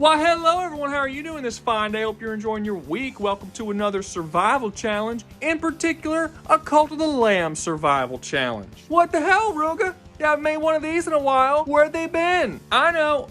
Why, hello everyone, how are you doing this fine day? Hope you're enjoying your week. Welcome to another survival challenge, in particular, a Cult of the Lamb survival challenge. What the hell, Rouga? You haven't made one of these in a while. Where'd they been? I know.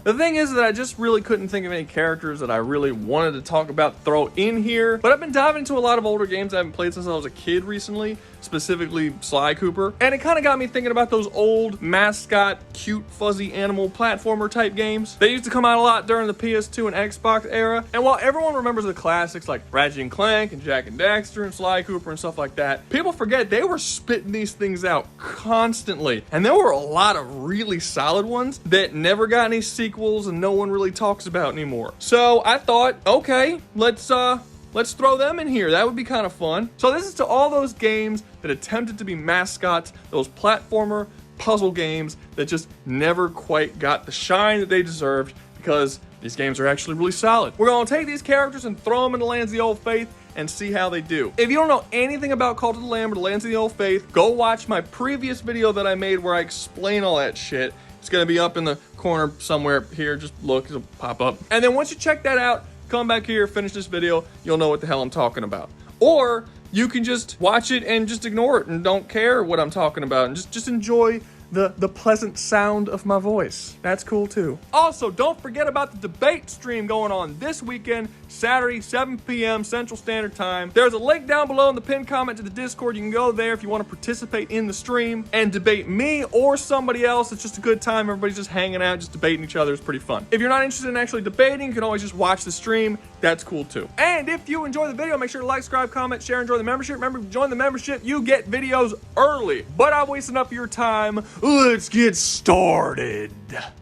The thing is that I just really couldn't think of any characters that I really wanted to talk about, throw in here. But I've been diving into a lot of older games I haven't played since I was a kid recently, specifically Sly Cooper. And it kind of got me thinking about those old mascot, cute, fuzzy animal platformer type games. They used to come out a lot during the PS2 and Xbox era. And while everyone remembers the classics like Ratchet and Clank and Jak and Daxter and Sly Cooper and stuff like that, people forget they were spitting these things out constantly. And there were a lot of really solid ones that never got any sequels and no one really talks about anymore. So I thought, okay, let's throw them in here. That would be kind of fun. So this is to all those games that attempted to be mascots, those platformer puzzle games that just never quite got the shine that they deserved, because these games are actually really solid. We're gonna take these characters and throw them in the Lands of the Old Faith and see how they do. If you don't know anything about Cult of the Lamb or the Lands of the Old Faith, go watch my previous video that I made where I explain all that shit. It's gonna be up in the corner somewhere here. Just look, it'll pop up. And then once you check that out, come back here, finish this video, you'll know what the hell I'm talking about. Or you can just watch it and just ignore it and don't care what I'm talking about and just enjoy the pleasant sound of my voice. That's cool too. Also, don't forget about the debate stream going on this weekend, Saturday, 7 p.m. Central Standard Time. There's a link down below in the pinned comment to the Discord. You can go there if you want to participate in the stream and debate me or somebody else. It's just a good time. Everybody's just hanging out, just debating each other. It's pretty fun. If you're not interested in actually debating, you can always just watch the stream. That's cool too. And if you enjoy the video, make sure to like, subscribe, comment, share, and join the membership. Remember, if you join the membership, you get videos early. But I've wasted enough of your time. Let's get started.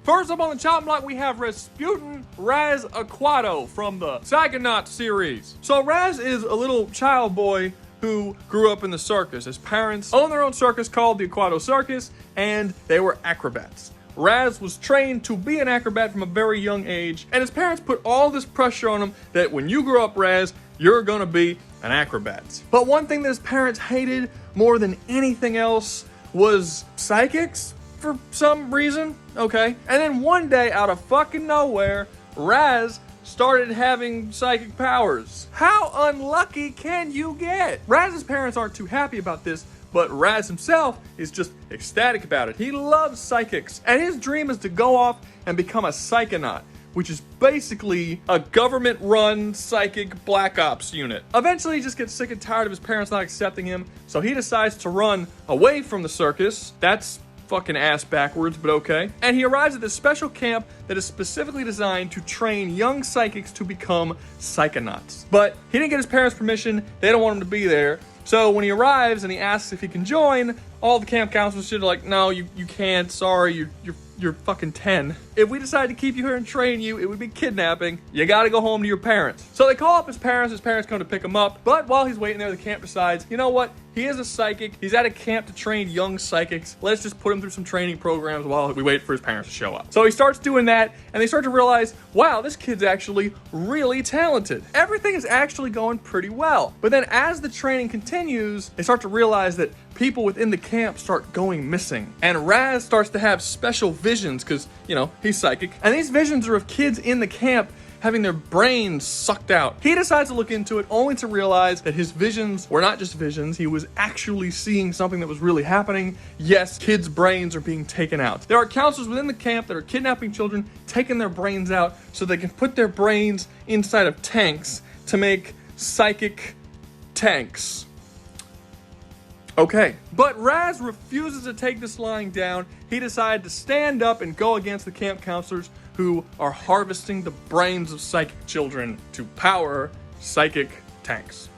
First up on the chopping block, we have Rasputin Raz Aquato from the Psychonauts series. So Raz is a little child boy who grew up in the circus. His parents owned their own circus called the Aquato Circus, and they were acrobats. Raz was trained to be an acrobat from a very young age, and his parents put all this pressure on him that when you grow up, Raz, you're gonna be an acrobat. But one thing that his parents hated more than anything else was psychics for some reason, okay? And then one day, out of fucking nowhere, Raz started having psychic powers. How unlucky can you get? Raz's parents aren't too happy about this, but Raz himself is just ecstatic about it. He loves psychics, and his dream is to go off and become a psychonaut, which is basically a government-run psychic black ops unit. Eventually, he just gets sick and tired of his parents not accepting him, so he decides to run away from the circus. That's fucking ass backwards, but okay. And he arrives at this special camp that is specifically designed to train young psychics to become psychonauts. But he didn't get his parents' permission. They don't want him to be there. So when he arrives and he asks if he can join, all the camp counselors are like, no, you can't, sorry, you're fucking 10. If we decide to keep you here and train you, it would be kidnapping. You gotta go home to your parents. So they call up his parents come to pick him up, but while he's waiting there, the camp decides, you know what? He is a psychic. He's at a camp to train young psychics. Let's just put him through some training programs while we wait for his parents to show up. So he starts doing that, and they start to realize, wow, this kid's actually really talented. Everything is actually going pretty well. But then as the training continues, they start to realize that people within the camp start going missing. And Raz starts to have special visions because, you know, he's psychic. And these visions are of kids in the camp having their brains sucked out. He decides to look into it only to realize that his visions were not just visions. He was actually seeing something that was really happening. Yes, kids' brains are being taken out. There are counselors within the camp that are kidnapping children, taking their brains out so they can put their brains inside of tanks to make psychic tanks. Okay, but Raz refuses to take this lying down. He decided to stand up and go against the camp counselors who are harvesting the brains of psychic children to power psychic tanks.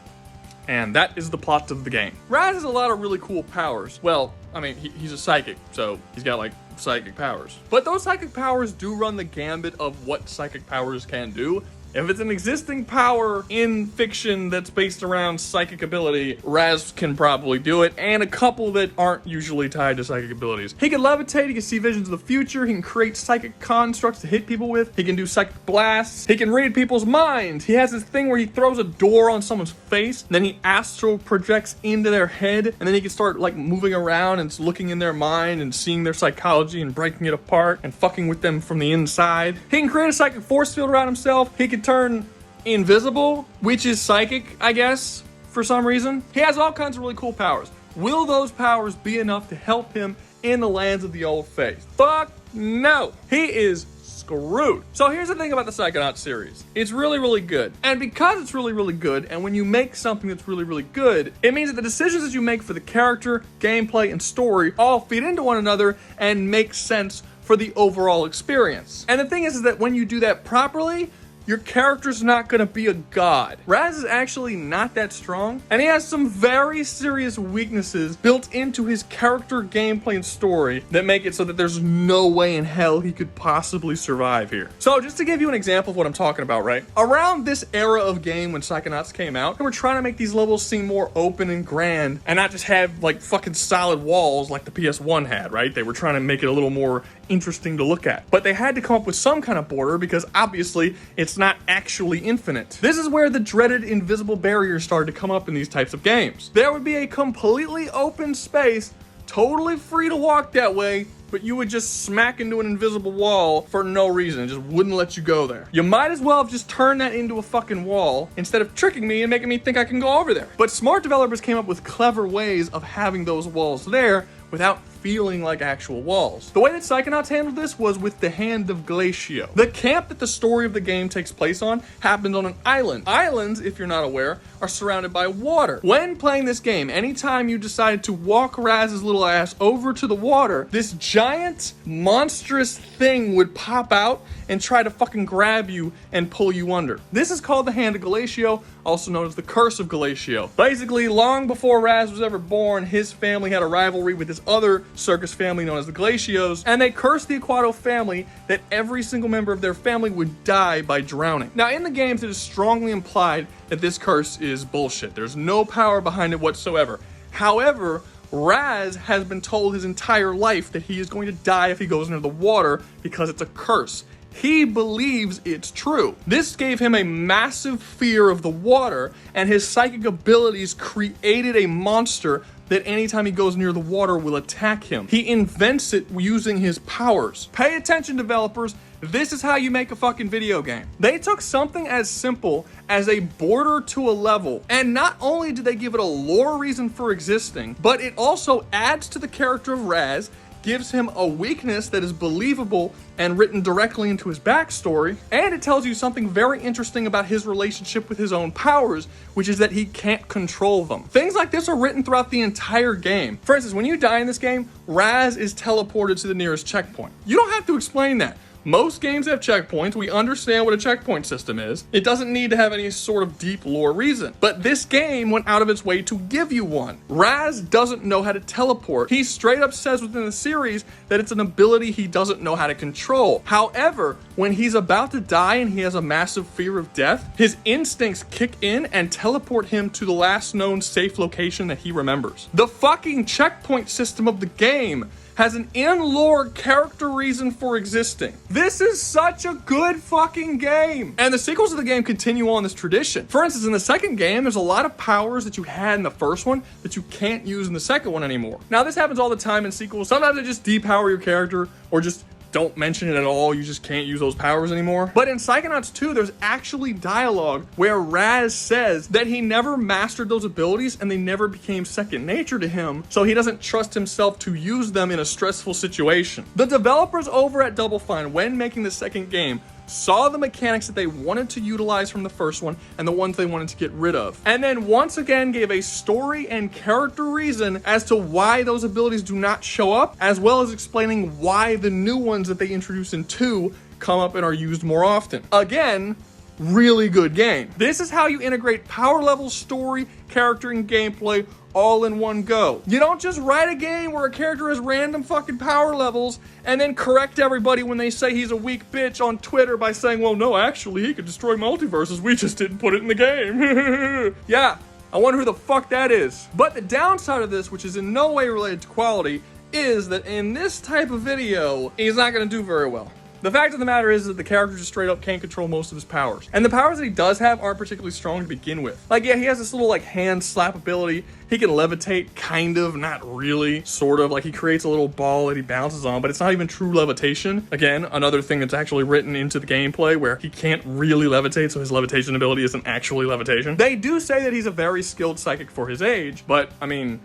And that is the plot of the game. Raz has a lot of really cool powers. Well, I mean, he's a psychic, so he's got like psychic powers. But those psychic powers do run the gambit of what psychic powers can do. If it's an existing power in fiction that's based around psychic ability, Raz can probably do it, and a couple that aren't usually tied to psychic abilities. He can levitate, he can see visions of the future, he can create psychic constructs to hit people with, he can do psychic blasts, he can read people's minds. He has this thing where he throws a door on someone's face, then he astral projects into their head, and then he can start like moving around and looking in their mind and seeing their psychology and breaking it apart and fucking with them from the inside. He can create a psychic force field around himself. He can turn invisible, which is psychic, I guess, for some reason. He has all kinds of really cool powers. Will those powers be enough to help him in the lands of the old faith? Fuck no. He is screwed. So here's the thing about the Psychonauts series. It's really, really good. And because it's really, really good, and when you make something that's really, really good, it means that the decisions that you make for the character, gameplay, and story all feed into one another and make sense for the overall experience. And the thing is that when you do that properly, your character's not gonna be a god. Raz is actually not that strong, and he has some very serious weaknesses built into his character, gameplay, and story that make it so that there's no way in hell he could possibly survive here. So just to give you an example of what I'm talking about, right? Around this era of game when Psychonauts came out, they were trying to make these levels seem more open and grand and not just have like fucking solid walls like the PS1 had, right? They were trying to make it a little more interesting to look at. But they had to come up with some kind of border because obviously it's not actually infinite. This is where the dreaded invisible barriers started to come up in these types of games. There would be a completely open space, totally free to walk that way, but you would just smack into an invisible wall for no reason. It just wouldn't let you go there. You might as well have just turned that into a fucking wall instead of tricking me and making me think I can go over there. But smart developers came up with clever ways of having those walls there without feeling like actual walls. The way that Psychonauts handled this was with the Hand of Glacio. The camp that the story of the game takes place on happens on an island. Islands, if you're not aware, are surrounded by water. When playing this game, anytime you decided to walk Raz's little ass over to the water, this giant, monstrous thing would pop out and try to fucking grab you and pull you under. This is called the Hand of Glacio, also known as the Curse of Glacio. Basically, long before Raz was ever born, his family had a rivalry with this other circus family known as the Glacios, and they cursed the Aquato family that every single member of their family would die by drowning. Now, in the games, it is strongly implied that this curse is bullshit. There's no power behind it whatsoever. However, Raz has been told his entire life that he is going to die if he goes into the water because it's a curse. He believes it's true. This gave him a massive fear of the water, and his psychic abilities created a monster that anytime he goes near the water will attack him. He invents it using his powers. Pay attention, developers. This is how you make a fucking video game. They took something as simple as a border to a level, and not only did they give it a lore reason for existing, but it also adds to the character of Raz, gives him a weakness that is believable and written directly into his backstory, and it tells you something very interesting about his relationship with his own powers, which is that he can't control them. Things like this are written throughout the entire game. For instance, when you die in this game, Raz is teleported to the nearest checkpoint. You don't have to explain that. Most games have checkpoints. We understand what a checkpoint system is. It doesn't need to have any sort of deep lore reason. But this game went out of its way to give you one. Raz doesn't know how to teleport. He straight up says within the series that it's an ability he doesn't know how to control. However, when he's about to die and he has a massive fear of death, his instincts kick in and teleport him to the last known safe location that he remembers. The fucking checkpoint system of the game has an in-lore character reason for existing. This is such a good fucking game. And the sequels of the game continue on this tradition. For instance, in the second game, there's a lot of powers that you had in the first one that you can't use in the second one anymore. Now, this happens all the time in sequels. Sometimes they just depower your character or just don't mention it at all. You just can't use those powers anymore. But in Psychonauts 2, there's actually dialogue where Raz says that he never mastered those abilities and they never became second nature to him, so he doesn't trust himself to use them in a stressful situation. The developers over at Double Fine, when making the second game, saw the mechanics that they wanted to utilize from the first one and the ones they wanted to get rid of, and then once again gave a story and character reason as to why those abilities do not show up, as well as explaining why the new ones that they introduce in 2 come up and are used more often. Again, really good game. This is how you integrate power level, story, character, and gameplay all in one go. You don't just write a game where a character has random fucking power levels and then correct everybody when they say he's a weak bitch on Twitter by saying, well, no, actually, he could destroy multiverses. We just didn't put it in the game. Yeah, I wonder who the fuck that is. But the downside of this, which is in no way related to quality, is that in this type of video, he's not going to do very well. The fact of the matter is that the character just straight up can't control most of his powers. And the powers that he does have aren't particularly strong to begin with. Like, yeah, he has this little, like, hand slap ability. He can levitate, kind of, not really, sort of. Like, he creates a little ball that he bounces on, but it's not even true levitation. Again, another thing that's actually written into the gameplay where he can't really levitate, so his levitation ability isn't actually levitation. They do say that he's a very skilled psychic for his age, but, I mean,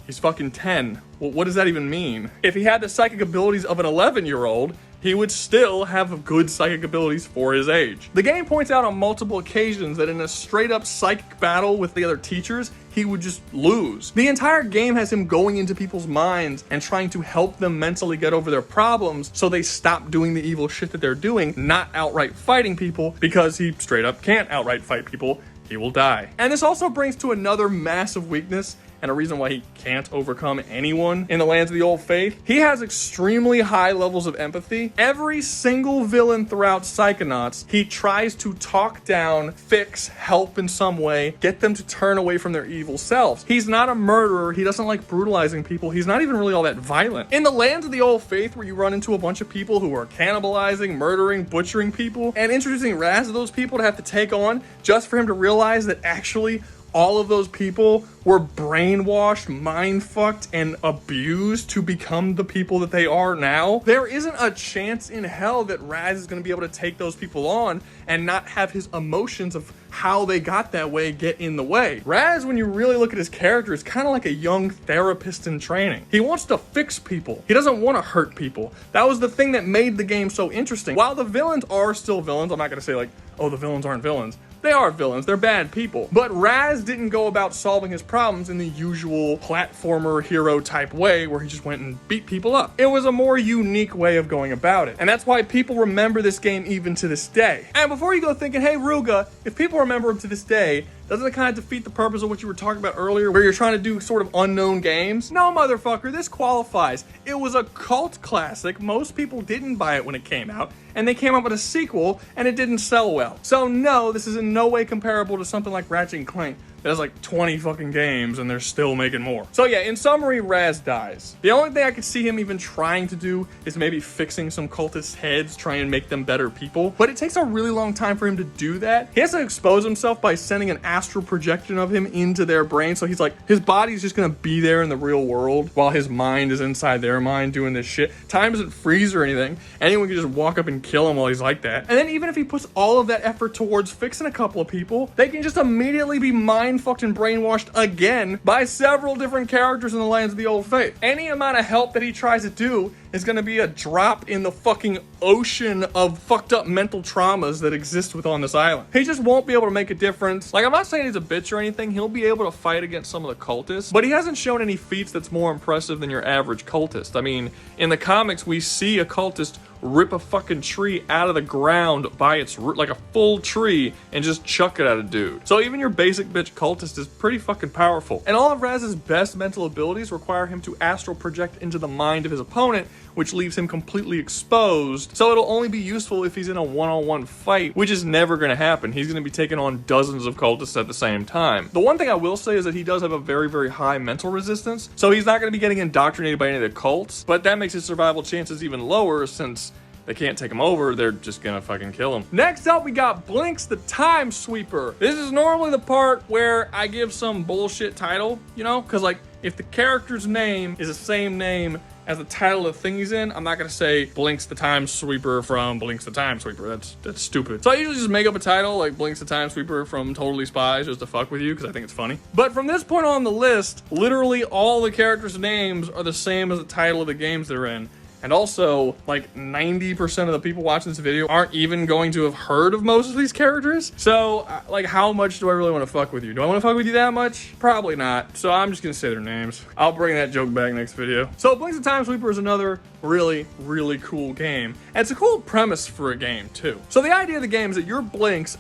he's fucking 10. Well, what does that even mean? If he had the psychic abilities of an 11-year-old, he would still have good psychic abilities for his age. The game points out on multiple occasions that in a straight up psychic battle with the other teachers, he would just lose. The entire game has him going into people's minds and trying to help them mentally get over their problems so they stop doing the evil shit that they're doing, not outright fighting people, because he straight up can't outright fight people. He will die. And this also brings to another massive weakness, and a reason why he can't overcome anyone in the lands of the old faith. He has extremely high levels of empathy. Every single villain throughout Psychonauts, he tries to talk down, fix, help in some way, get them to turn away from their evil selves. He's not a murderer. He doesn't like brutalizing people. He's not even really all that violent. In the lands of the old faith, where you run into a bunch of people who are cannibalizing, murdering, butchering people, and introducing Raz to those people to have to take on just for him to realize that actually all of those people were brainwashed, mind-fucked, and abused to become the people that they are now. There isn't a chance in hell that Raz is going to be able to take those people on and not have his emotions of how they got that way get in the way. Raz, when you really look at his character, is kind of like a young therapist in training. He wants to fix people. He doesn't want to hurt people. That was the thing that made the game so interesting. While the villains are still villains, I'm not going to say like, oh, the villains aren't villains. They are villains, they're bad people. But Raz didn't go about solving his problems in the usual platformer hero type way where he just went and beat people up. It was a more unique way of going about it. And that's why people remember this game even to this day. And before you go thinking, hey Rouga, if people remember him to this day, doesn't it kind of defeat the purpose of what you were talking about earlier, where you're trying to do sort of unknown games? No, motherfucker, this qualifies. It was a cult classic. Most people didn't buy it when it came out, and they came up with a sequel, and it didn't sell well. So no, this is in no way comparable to something like Ratchet & Clank that has like 20 fucking games and they're still making more. So yeah, in summary, Raz dies. The only thing I could see him even trying to do is maybe fixing some cultists' heads, trying to make them better people. But it takes a really long time for him to do that. He has to expose himself by sending an astral projection of him into their brain. So he's like, his body's just gonna be there in the real world while his mind is inside their mind doing this shit. Time doesn't freeze or anything. Anyone can just walk up and kill him while he's like that. And then even if he puts all of that effort towards fixing a couple of people, they can just immediately be mind-fucked and brainwashed again by several different characters in the lands of the old faith. Any amount of help that he tries to do is gonna be a drop in the fucking ocean of fucked up mental traumas that exist within this island. He just won't be able to make a difference. Like, I'm not saying he's a bitch or anything. He'll be able to fight against some of the cultists, but he hasn't shown any feats that's more impressive than your average cultist. I mean, in the comics, we see a cultist rip a fucking tree out of the ground by its root, like a full tree, and just chuck it at a dude. So even your basic bitch cultist is pretty fucking powerful. And all of Raz's best mental abilities require him to astral project into the mind of his opponent, which leaves him completely exposed. So it'll only be useful if he's in a one-on-one fight, which is never gonna happen. He's gonna be taking on dozens of cultists at the same time. The one thing I will say is that he does have a very, very high mental resistance, so he's not gonna be getting indoctrinated by any of the cults, but that makes his survival chances even lower since they can't take him over, they're just gonna fucking kill him. Next up, we got Blinx the Time Sweeper. This is normally the part where I give some bullshit title, you know? Cause like, if the character's name is the same name as the title of the thing he's in, I'm not gonna say Blinx the Time Sweeper from Blinx the Time Sweeper. That's stupid. So I usually just make up a title like Blinx the Time Sweeper from Totally Spies just to fuck with you because I think it's funny. But from this point on the list, literally all the characters' names are the same as the title of the games they're in. And also, like 90% of the people watching this video aren't even going to have heard of most of these characters. So, like, how much do I really want to fuck with you? Do I want to fuck with you that much? Probably not. So I'm just gonna say their names. I'll bring that joke back next video. So Blinx the Time Sweeper is another really, really cool game. And it's a cool premise for a game, too. So the idea of the game is that you're Blinx,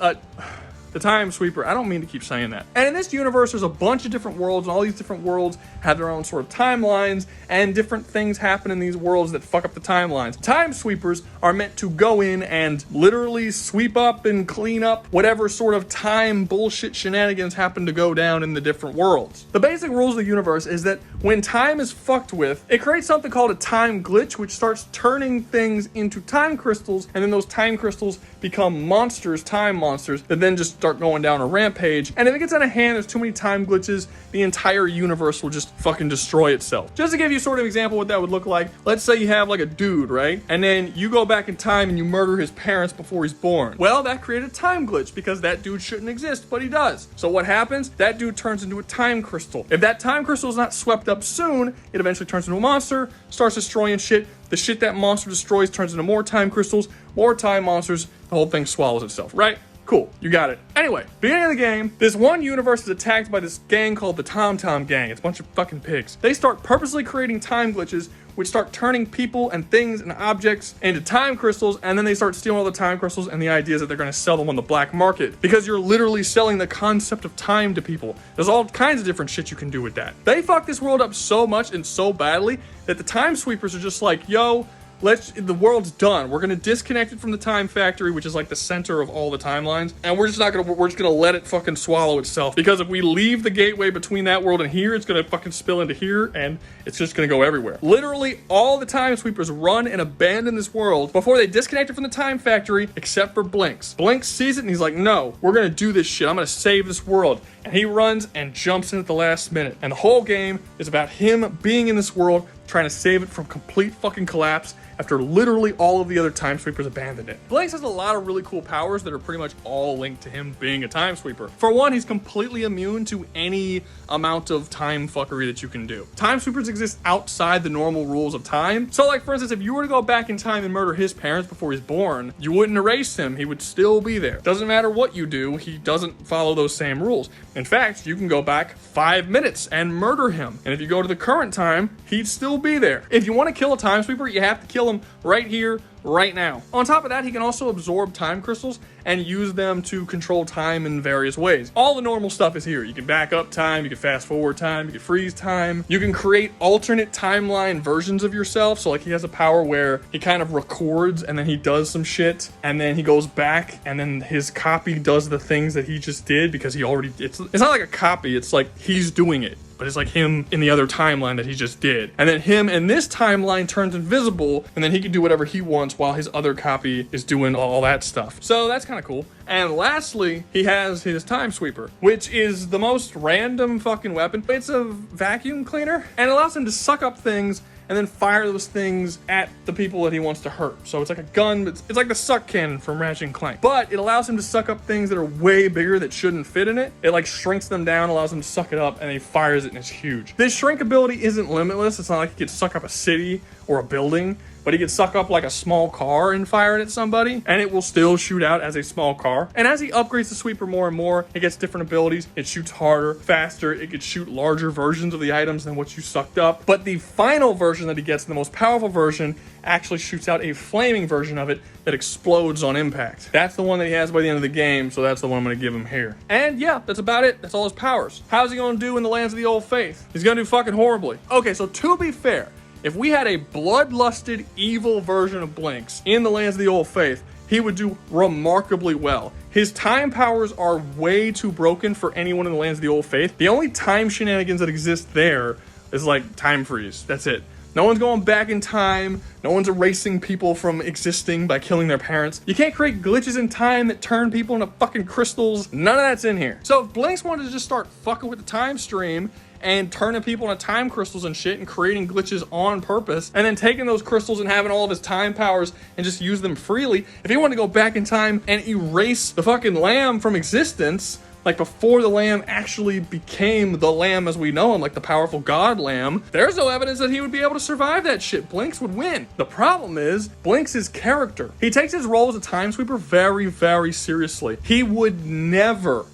the Time Sweeper. I don't mean to keep saying that. And in this universe, there's a bunch of different worlds, and all these different worlds have their own sort of timelines, and different things happen in these worlds that fuck up the timelines. Time Sweepers are meant to go in and literally sweep up and clean up whatever sort of time bullshit shenanigans happen to go down in the different worlds. The basic rules of the universe is that when time is fucked with, it creates something called a time glitch, which starts turning things into time crystals, and then those time crystals become monsters, time monsters, that then just start going down a rampage. And if it gets out of hand, there's too many time glitches, the entire universe will just fucking destroy itself. Just to give you sort of an example what that would look like, let's say you have like a dude, right? And then you go back in time and you murder his parents before he's born. Well, that created a time glitch because that dude shouldn't exist, but he does. So what happens? That dude turns into a time crystal. If that time crystal is not swept up soon, it eventually turns into a monster, starts destroying shit. The shit that monster destroys turns into more time crystals, more time monsters, the whole thing swallows itself, right? Cool, you got it. Anyway, beginning of the game, this one universe is attacked by this gang called the Tom Tom Gang. It's a bunch of fucking pigs. They start purposely creating time glitches, which start turning people and things and objects into time crystals, and then they start stealing all the time crystals, and the idea is that they're going to sell them on the black market, because you're literally selling the concept of time to people. There's all kinds of different shit you can do with that. They fuck this world up so much and so badly that the Time Sweepers are just like, yo, the world's done. We're gonna disconnect it from the time factory, which is like the center of all the timelines, and we're just gonna let it fucking swallow itself. Because if we leave the gateway between that world and here, it's gonna fucking spill into here, and it's just gonna go everywhere. Literally, all the Time Sweepers run and abandon this world before they disconnect it from the time factory, except for Blinx. Blinx sees it and he's like, no, we're gonna do this shit. I'm gonna save this world. And he runs and jumps in at the last minute. And the whole game is about him being in this world, trying to save it from complete fucking collapse after literally all of the other Time Sweepers abandoned it. Blinx has a lot of really cool powers that are pretty much all linked to him being a Time Sweeper. For one, he's completely immune to any amount of time fuckery that you can do. Time Sweepers exist outside the normal rules of time. So like, for instance, if you were to go back in time and murder his parents before he's born, you wouldn't erase him. He would still be there. Doesn't matter what you do, he doesn't follow those same rules. In fact, you can go back 5 minutes and murder him. And if you go to the current time, he'd still be there. If you want to kill a Time Sweeper, you have to kill him right here, right now. On top of that, he can also absorb time crystals and use them to control time in various ways. All the normal stuff is here. You can back up time, you can fast forward time, you can freeze time. You can create alternate timeline versions of yourself. So like, he has a power where he kind of records and then he does some shit and then he goes back and then his copy does the things that he just did because he already, it's not like a copy, it's like he's doing it. But it's like him in the other timeline that he just did. And then him in this timeline turns invisible, and then he can do whatever he wants while his other copy is doing all that stuff. So that's kind of cool. And lastly, he has his Time Sweeper, which is the most random fucking weapon. It's a vacuum cleaner, and it allows him to suck up things and then fire those things at the people that he wants to hurt. So it's like a gun, but it's like the suck cannon from Ratchet and Clank. But it allows him to suck up things that are way bigger that shouldn't fit in it. It like shrinks them down, allows him to suck it up, and he fires it and it's huge. This shrink ability isn't limitless. It's not like he could suck up a city or a building, but he could suck up like a small car and fire it at somebody, and it will still shoot out as a small car. And as he upgrades the sweeper more and more, it gets different abilities. It shoots harder, faster. It could shoot larger versions of the items than what you sucked up. But the final version that he gets, the most powerful version, actually shoots out a flaming version of it that explodes on impact. That's the one that he has by the end of the game, so that's the one I'm going to give him here. And yeah, that's about it. That's all his powers. How's he going to do in the Lands of the Old Faith? He's going to do fucking horribly. Okay, so to be fair, if we had a bloodlusted, evil version of Blinx in the Lands of the Old Faith, he would do remarkably well. His time powers are way too broken for anyone in the Lands of the Old Faith. The only time shenanigans that exist there is like time freeze. That's it. No one's going back in time. No one's erasing people from existing by killing their parents. You can't create glitches in time that turn people into fucking crystals. None of that's in here. So if Blinx wanted to just start fucking with the time stream and turning people into time crystals and shit and creating glitches on purpose and then taking those crystals and having all of his time powers and just use them freely, if he wanted to go back in time and erase the fucking lamb from existence, like before the lamb actually became the lamb as we know him, like the powerful god lamb, there's no evidence that he would be able to survive that shit. Blinx would win. The problem is Blinx's character. He takes his role as a time sweeper very, very seriously. He would never,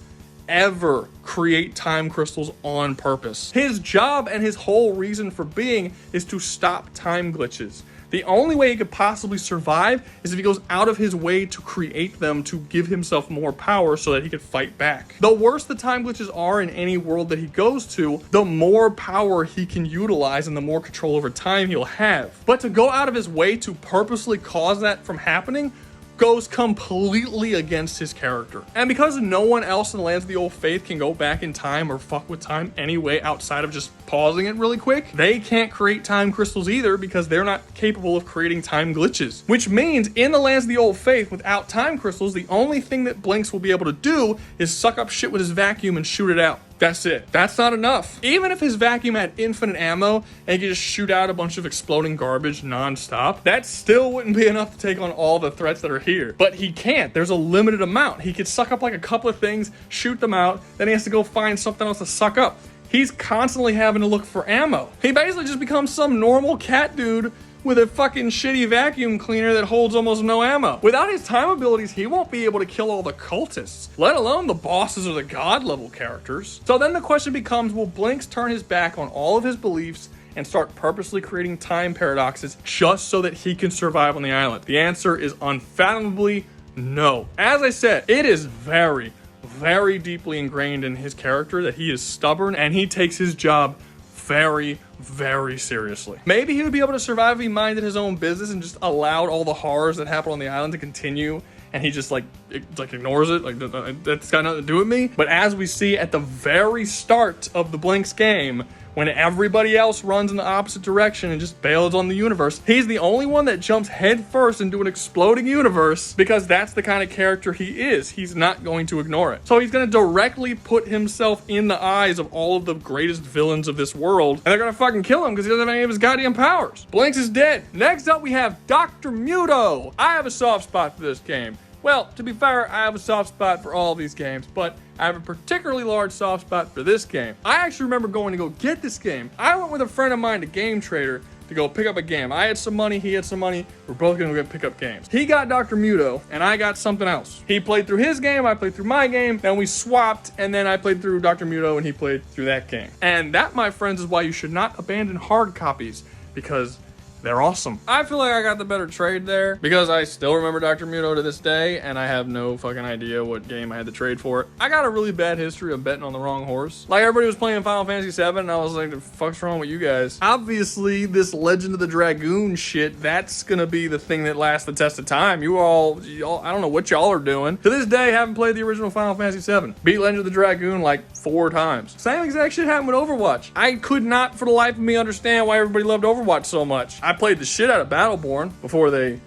ever create time crystals on purpose. His job and his whole reason for being is to stop time glitches. The only way he could possibly survive is if he goes out of his way to create them to give himself more power so that he could fight back. The worse the time glitches are in any world that he goes to, the more power he can utilize and the more control over time he'll have. But to go out of his way to purposely cause that from happening goes completely against his character. And because no one else in the Lands of the Old Faith can go back in time or fuck with time anyway outside of just pausing it really quick, they can't create time crystals either because they're not capable of creating time glitches. Which means in the Lands of the Old Faith, without time crystals, the only thing that Blinx will be able to do is suck up shit with his vacuum and shoot it out. That's it. That's not enough. Even if his vacuum had infinite ammo and he could just shoot out a bunch of exploding garbage non-stop, that still wouldn't be enough to take on all the threats that are here. But he can't. There's a limited amount. He could suck up like a couple of things, shoot them out, then he has to go find something else to suck up. He's constantly having to look for ammo. He basically just becomes some normal cat dude with a fucking shitty vacuum cleaner that holds almost no ammo. Without his time abilities, he won't be able to kill all the cultists, let alone the bosses or the god level characters. So then the question becomes, will Blinx turn his back on all of his beliefs and start purposely creating time paradoxes just so that he can survive on the island? The answer is unfathomably no. As I said, it is very deeply ingrained in his character that he is stubborn and he takes his job very seriously. Maybe he would be able to survive if he minded his own business and just allowed all the horrors that happen on the island to continue and he just like ignores it, like that's got nothing to do with me. But as we see at the very start of the Blinx game, when everybody else runs in the opposite direction and just bails on the universe, he's the only one that jumps head first into an exploding universe because that's the kind of character he is. He's not going to ignore it. So he's going to directly put himself in the eyes of all of the greatest villains of this world, and they're going to fucking kill him because he doesn't have any of his goddamn powers. Blinx is dead. Next up, we have Dr. Muto. I have a soft spot for this game. Well, to be fair, I have a soft spot for all of these games, but I have a particularly large soft spot for this game. I actually remember going to go get this game. I went with a friend of mine to Game Trader to go pick up a game. I had some money, he had some money. We're both gonna go pick up games. He got Dr. Muto, and I got something else. He played through his game, I played through my game, then we swapped, and then I played through Dr. Muto, and he played through that game. And that, my friends, is why you should not abandon hard copies, because they're awesome. I feel like I got the better trade there because I still remember Dr. Muto to this day and I have no fucking idea what game I had to trade for it. I got a really bad history of betting on the wrong horse. Like everybody was playing Final Fantasy VII and I was like, the fuck's wrong with you guys? Obviously, this Legend of the Dragoon shit, that's gonna be the thing that lasts the test of time. You all, I don't know what y'all are doing. To this day, haven't played the original Final Fantasy VII. Beat Legend of the Dragoon like 4 times. Same exact shit happened with Overwatch. I could not for the life of me understand why everybody loved Overwatch so much. I played the shit out of Battleborn before they,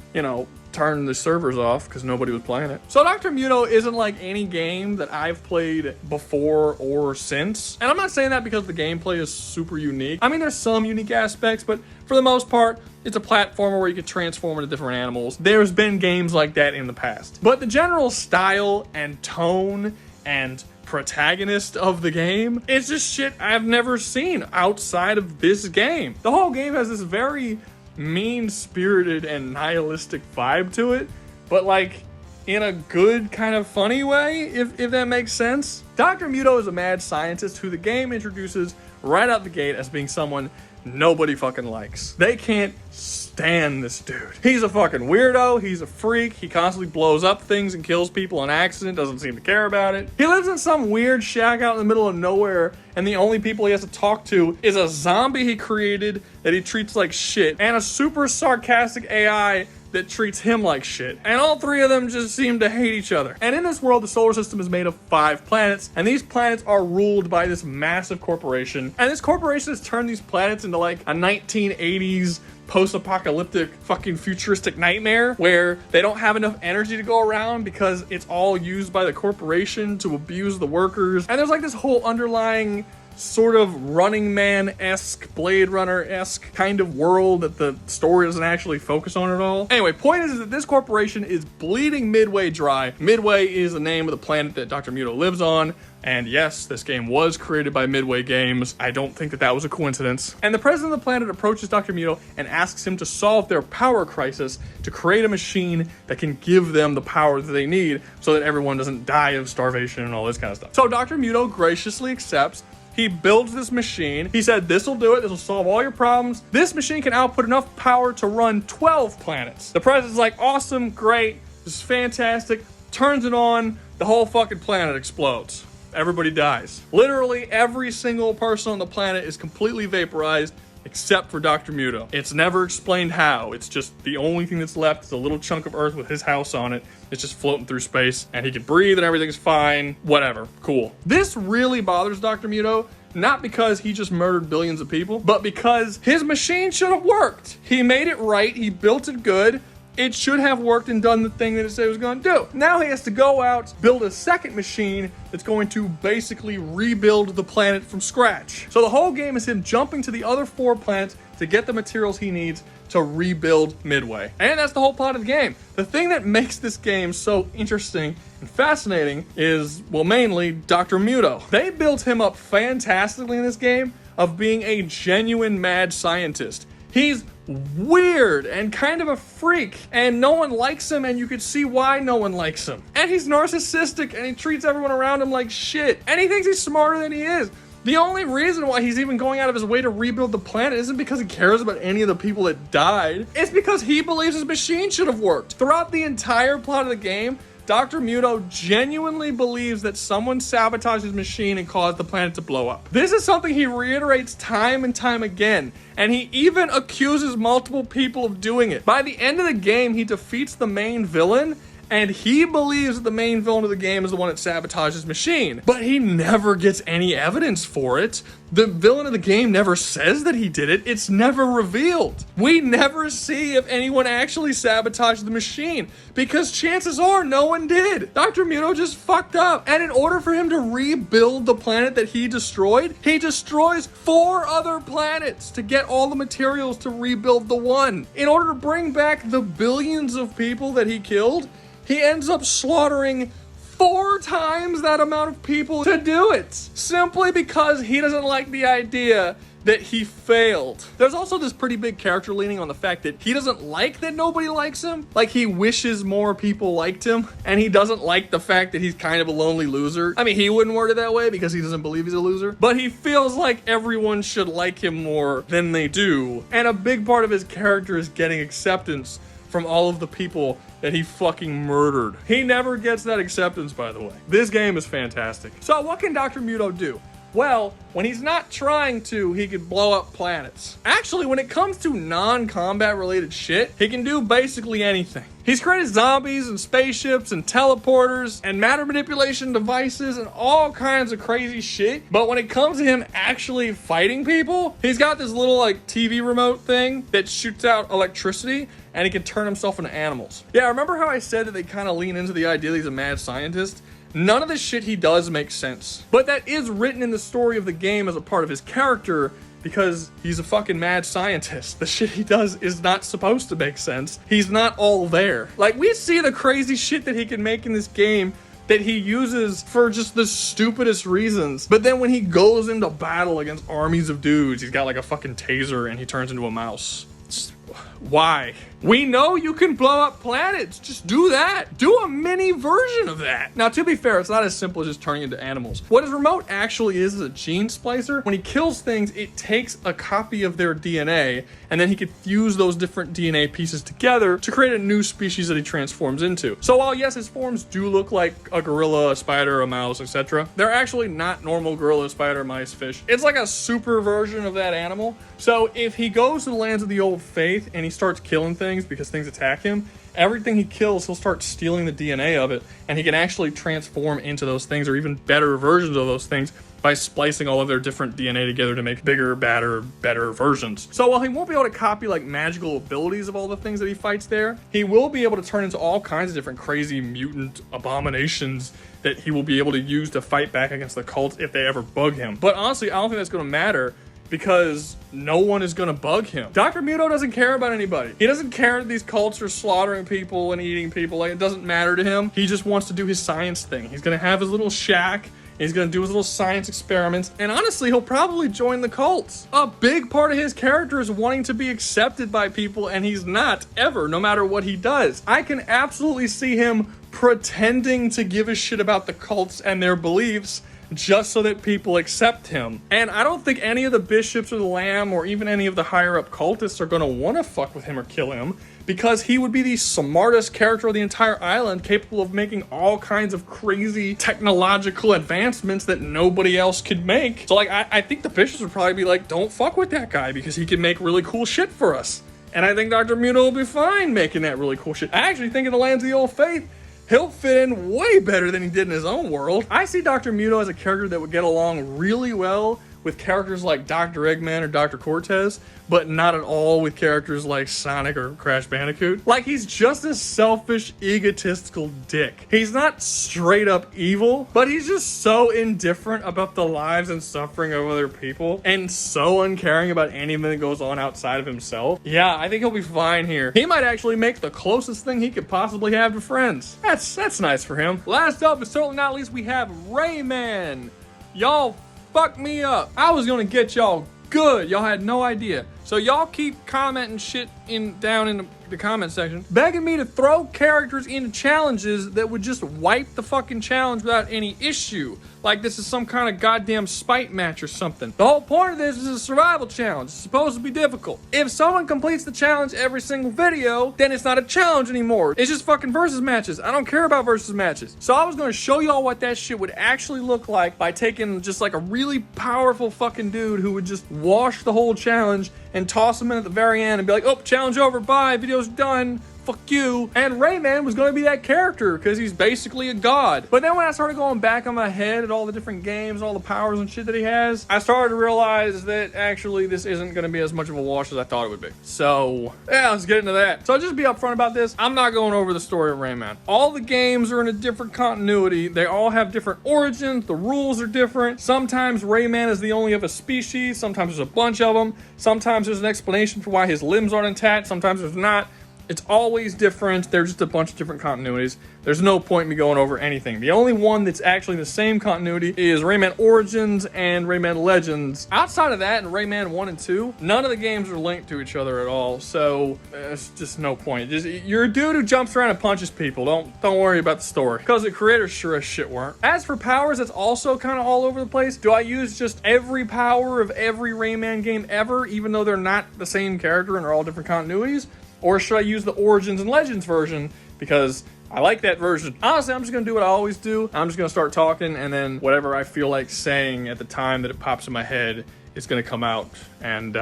turned the servers off because nobody was playing it. So Dr. Muto isn't like any game that I've played before or since. And I'm not saying that because the gameplay is super unique. I mean, there's some unique aspects, but for the most part, it's a platformer where you can transform into different animals. There's been games like that in the past. But the general style and tone and protagonist of the game, it's just shit I've never seen outside of this game. The whole game has this very mean-spirited and nihilistic vibe to it, but like in a good kind of funny way, if that makes sense. Dr. Muto is a mad scientist who the game introduces right out the gate as being someone nobody fucking likes. They can't stand this dude. He's a fucking weirdo, he's a freak, he constantly blows up things and kills people on accident, doesn't seem to care about it. He lives in some weird shack out in the middle of nowhere, and the only people he has to talk to is a zombie he created that he treats like shit, and a super sarcastic AI that treats him like shit. And all 3 of them just seem to hate each other. And in this world, the solar system is made of 5 planets, and these planets are ruled by this massive corporation. And this corporation has turned these planets into like a 1980s post-apocalyptic fucking futuristic nightmare where they don't have enough energy to go around because it's all used by the corporation to abuse the workers. And there's like this whole underlying sort of Running Man-esque, Blade Runner-esque kind of world that the story doesn't actually focus on at all. Anyway, point is that this corporation is bleeding Midway dry. Midway is the name of the planet that Dr. Muto lives on. And yes, this game was created by Midway Games. I don't think that was a coincidence. And the president of the planet approaches Dr. Muto and asks him to solve their power crisis to create a machine that can give them the power that they need so that everyone doesn't die of starvation and all this kind of stuff. So Dr. Muto graciously accepts. He builds this machine. He said, this will do it. This will solve all your problems. This machine can output enough power to run 12 planets. The president's like, awesome, great, this is fantastic. Turns it on, the whole fucking planet explodes. Everybody dies. Literally every single person on the planet is completely vaporized except for Dr. Muto. It's never explained how. It's just the only thing that's left is a little chunk of Earth with his house on it. It's just floating through space, and he can breathe and everything's fine. Whatever. Cool. This really bothers Dr. Muto, not because he just murdered billions of people, but because his machine should have worked. He made it right. He built it good. It should have worked and done the thing that it said it was going to do. Now he has to go out, build a second machine that's going to basically rebuild the planet from scratch. So the whole game is him jumping to the other 4 planets to get the materials he needs to rebuild Midway. And that's the whole plot of the game. The thing that makes this game so interesting and fascinating is, well, mainly Dr. Muto. They built him up fantastically in this game of being a genuine mad scientist. He's weird and kind of a freak, and no one likes him, and you could see why no one likes him. And he's narcissistic, and he treats everyone around him like shit, and he thinks he's smarter than he is. The only reason why he's even going out of his way to rebuild the planet isn't because he cares about any of the people that died. It's because he believes his machine should have worked. Throughout the entire plot of the game, Dr. Muto genuinely believes that someone sabotaged his machine and caused the planet to blow up. This is something he reiterates time and time again, and he even accuses multiple people of doing it. By the end of the game, he defeats the main villain, and he believes that the main villain of the game is the one that sabotaged his machine. But he never gets any evidence for it. The villain of the game never says that he did it. It's never revealed. We never see if anyone actually sabotaged the machine, because chances are no one did. Dr. Muto just fucked up. And in order for him to rebuild the planet that he destroyed, he destroys 4 other planets to get all the materials to rebuild the one. In order to bring back the billions of people that he killed, he ends up slaughtering 4 times that amount of people to do it, simply because he doesn't like the idea that he failed. There's also this pretty big character leaning on the fact that he doesn't like that nobody likes him. Like, he wishes more people liked him, and he doesn't like the fact that he's kind of a lonely loser. I mean, he wouldn't word it that way because he doesn't believe he's a loser, but he feels like everyone should like him more than they do. And a big part of his character is getting acceptance from all of the people that he fucking murdered. He never gets that acceptance, by the way. This game is fantastic. So what can Dr. Muto do? Well, when he's not trying to, he can blow up planets. Actually, when it comes to non-combat related shit, he can do basically anything. He's created zombies and spaceships and teleporters and matter manipulation devices and all kinds of crazy shit. But when it comes to him actually fighting people, he's got this little like TV remote thing that shoots out electricity, and he can turn himself into animals. Yeah, remember how I said that they kind of lean into the idea that he's a mad scientist? None of the shit he does makes sense. But that is written in the story of the game as a part of his character, because he's a fucking mad scientist. The shit he does is not supposed to make sense. He's not all there. Like, we see the crazy shit that he can make in this game that he uses for just the stupidest reasons. But then when he goes into battle against armies of dudes, he's got like a fucking taser and he turns into a mouse. Why? We know you can blow up planets. Just do that. Do a mini version of that. Now, to be fair, it's not as simple as just turning into animals. What his remote actually is a gene splicer. When he kills things, it takes a copy of their DNA, and then he could fuse those different DNA pieces together to create a new species that he transforms into. So while yes, his forms do look like a gorilla, a spider, a mouse, etc., they're actually not normal gorilla, spider, mice, fish. It's like a super version of that animal. So if he goes to the lands of the old faith and he starts killing things because things attack him, everything he kills, he'll start stealing the DNA of it, and he can actually transform into those things, or even better versions of those things, by splicing all of their different DNA together to make bigger, badder, better versions. So while he won't be able to copy like magical abilities of all the things that he fights there, he will be able to turn into all kinds of different crazy mutant abominations that he will be able to use to fight back against the cults if they ever bug him. But honestly, I don't think that's going to matter, because no one is gonna bug him. Dr. Muto doesn't care about anybody. He doesn't care that these cults are slaughtering people and eating people. Like, it doesn't matter to him. He just wants to do his science thing. He's gonna have his little shack, he's gonna do his little science experiments, and honestly, he'll probably join the cults. A big part of his character is wanting to be accepted by people, and he's not, ever, no matter what he does. I can absolutely see him pretending to give a shit about the cults and their beliefs just so that people accept him. And I don't think any of the bishops or the lamb or even any of the higher up cultists are going to want to fuck with him or kill him, because he would be the smartest character of the entire island, capable of making all kinds of crazy technological advancements that nobody else could make. So like, I think the bishops would probably be like, don't fuck with that guy because he can make really cool shit for us. And I think Dr. Muto will be fine making that really cool shit. I actually think in the Lands of the Old Faith, he'll fit in way better than he did in his own world. I see Dr. Muto as a character that would get along really well with characters like Dr. Eggman or Dr. Cortez, but not at all with characters like Sonic or Crash Bandicoot. Like, he's just a selfish, egotistical dick. He's not straight up evil, but he's just so indifferent about the lives and suffering of other people, and so uncaring about anything that goes on outside of himself. Yeah, I think he'll be fine here. He might actually make the closest thing he could possibly have to friends. That's nice for him. Last up, but certainly not least, we have Rayman. Y'all fuck me up. I was gonna get y'all good. Y'all had no idea. So y'all keep commenting shit down in the comment section, begging me to throw characters into challenges that would just wipe the fucking challenge without any issue. Like this is some kind of goddamn spite match or something. The whole point of this is a survival challenge. It's supposed to be difficult. If someone completes the challenge every single video, then it's not a challenge anymore. It's just fucking versus matches. I don't care about versus matches. So I was gonna show y'all what that shit would actually look like by taking just like a really powerful fucking dude who would just wash the whole challenge and toss him in at the very end and be like, oh, challenge over, bye, video's done. Fuck you. And Rayman was going to be that character because he's basically a god. But then when I started going back on my head at all the different games, all the powers and shit that he has, I started to realize that actually this isn't going to be as much of a wash as I thought it would be. So yeah, let's get into that. So I'll just be upfront about this. I'm not going over the story of Rayman. All the games are in a different continuity. They all have different origins. The rules are different. Sometimes Rayman is the only of a species. Sometimes there's a bunch of them. Sometimes there's an explanation for why his limbs aren't intact. Sometimes there's not. It's always different. There's just a bunch of different continuities. There's no point in me going over anything. The only one that's actually the same continuity is Rayman Origins and Rayman Legends. Outside of that, in Rayman 1 and 2, none of the games are linked to each other at all. So there's just no point. You're a dude who jumps around and punches people. Don't worry about the story, because the creators sure as shit weren't. As for powers, it's also kind of all over the place. Do I use just every power of every Rayman game ever, even though they're not the same character and are all different continuities? Or should I use the Origins and Legends version because I like that version? Honestly, I'm just going to do what I always do. I'm just going to start talking, and then whatever I feel like saying at the time that it pops in my head is going to come out, and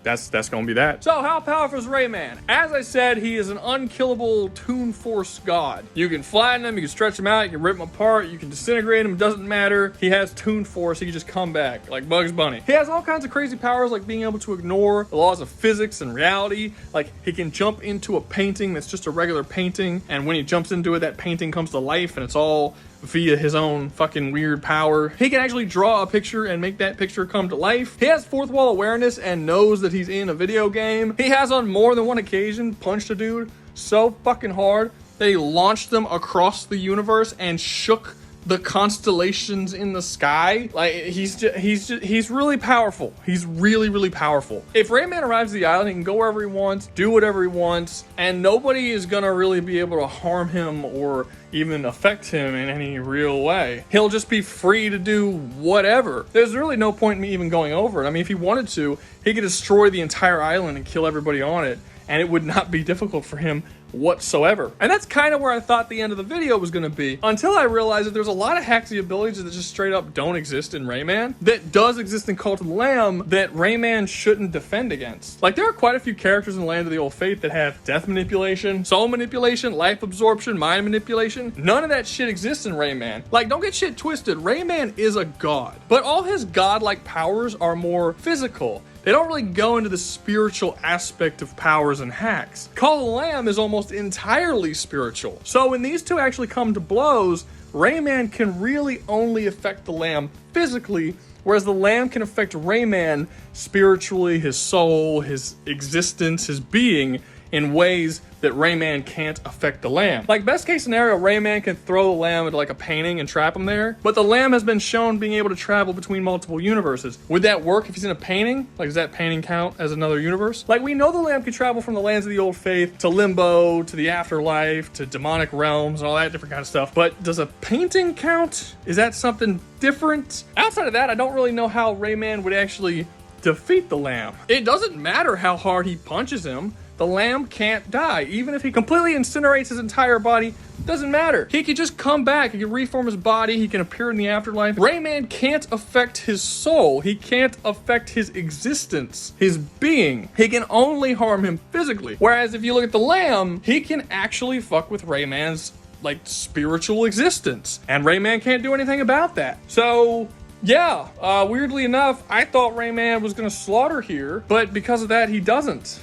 that's going to be that. So how powerful is Rayman? As I said, he is an unkillable Toon Force god. You can flatten him, you can stretch him out, you can rip him apart, you can disintegrate him, it doesn't matter. He has Toon Force, he can just come back like Bugs Bunny. He has all kinds of crazy powers, like being able to ignore the laws of physics and reality. Like he can jump into a painting that's just a regular painting, and when he jumps into it, that painting comes to life, and it's all via his own fucking weird power. He can actually draw a picture and make that picture come to life. He has fourth wall awareness and knows that he's in a video game. He has on more than one occasion punched a dude so fucking hard that he launched them across the universe and shook the constellations in the sky. Like he's really powerful. He's really powerful. If Rayman arrives at the island, he can go wherever he wants, do whatever he wants, and nobody is gonna really be able to harm him or even affect him in any real way. He'll just be free to do whatever. There's really no point in me even going over it. I mean, if he wanted to, he could destroy the entire island and kill everybody on it, and it would not be difficult for him whatsoever. And that's kind of where I thought the end of the video was going to be, until I realized that there's a lot of hacksy abilities that just straight up don't exist in Rayman, that does exist in Cult of the Lamb, that Rayman shouldn't defend against. Like, there are quite a few characters in Land of the Old Faith that have death manipulation, soul manipulation, life absorption, mind manipulation. None of that shit exists in Rayman. Like, don't get shit twisted. Rayman is a god, but all his godlike powers are more physical. They don't really go into the spiritual aspect of powers and hacks. Call of the Lamb is almost entirely spiritual. So when these two actually come to blows, Rayman can really only affect the Lamb physically, whereas the Lamb can affect Rayman spiritually, his soul, his existence, his being, in ways that Rayman can't affect the lamb. Like, best case scenario, Rayman can throw the lamb into like a painting and trap him there, but the lamb has been shown being able to travel between multiple universes. Would that work if he's in a painting? Like, does that painting count as another universe? Like, we know the lamb can travel from the lands of the old faith to limbo, to the afterlife, to demonic realms, and all that different kind of stuff, but does a painting count? Is that something different? Outside of that, I don't really know how Rayman would actually defeat the lamb. It doesn't matter how hard he punches him. The lamb can't die. Even if he completely incinerates his entire body, doesn't matter. He can just come back. He can reform his body. He can appear in the afterlife. Rayman can't affect his soul. He can't affect his existence, his being. He can only harm him physically. Whereas if you look at the lamb, he can actually fuck with Rayman's like spiritual existence. And Rayman can't do anything about that. So yeah, weirdly enough, I thought Rayman was gonna slaughter here, but because of that, he doesn't.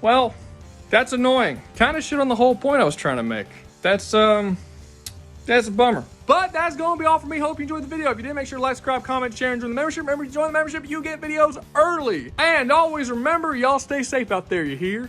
Well, that's annoying. Kind of shit on the whole point I was trying to make. That's a bummer. But that's going to be all for me. Hope you enjoyed the video. If you did, make sure to like, subscribe, comment, share, and join the membership. Remember, if you join the membership, you get videos early. And always remember, y'all stay safe out there, you hear?